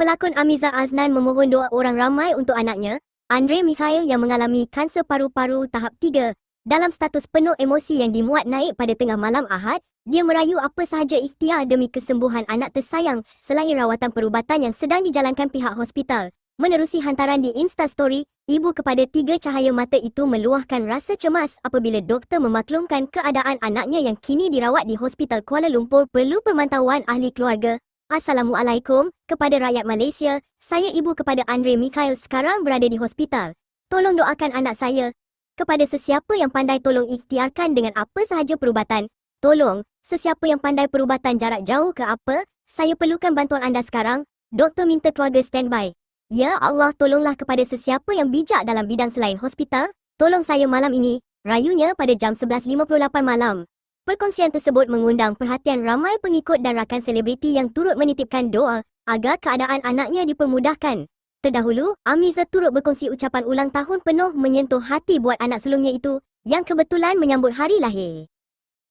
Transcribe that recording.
Pelakon Amiza Aznan memohon doa orang ramai untuk anaknya, Andre Mikhail yang mengalami kanser paru-paru tahap 3. Dalam status penuh emosi yang dimuat naik pada tengah malam Ahad, dia merayu apa sahaja ikhtiar demi kesembuhan anak tersayang selain rawatan perubatan yang sedang dijalankan pihak hospital. Menerusi hantaran di Instastory, ibu kepada 3 cahaya mata itu meluahkan rasa cemas apabila doktor memaklumkan keadaan anaknya yang kini dirawat di Hospital Kuala Lumpur perlu pemantauan ahli keluarga. Assalamualaikum, kepada rakyat Malaysia, saya ibu kepada Andre Mikhail sekarang berada di hospital. Tolong doakan anak saya. Kepada sesiapa yang pandai tolong ikhtiarkan dengan apa sahaja perubatan. Tolong, sesiapa yang pandai perubatan jarak jauh ke apa, saya perlukan bantuan anda sekarang. Doktor minta keluarga standby. Ya Allah, tolonglah kepada sesiapa yang bijak dalam bidang selain hospital. Tolong saya malam ini, rayunya pada jam 11.58 malam. Perkongsian tersebut mengundang perhatian ramai pengikut dan rakan selebriti yang turut menitipkan doa agar keadaan anaknya dipermudahkan. Terdahulu, Amiza turut berkongsi ucapan ulang tahun penuh menyentuh hati buat anak sulungnya itu yang kebetulan menyambut hari lahir.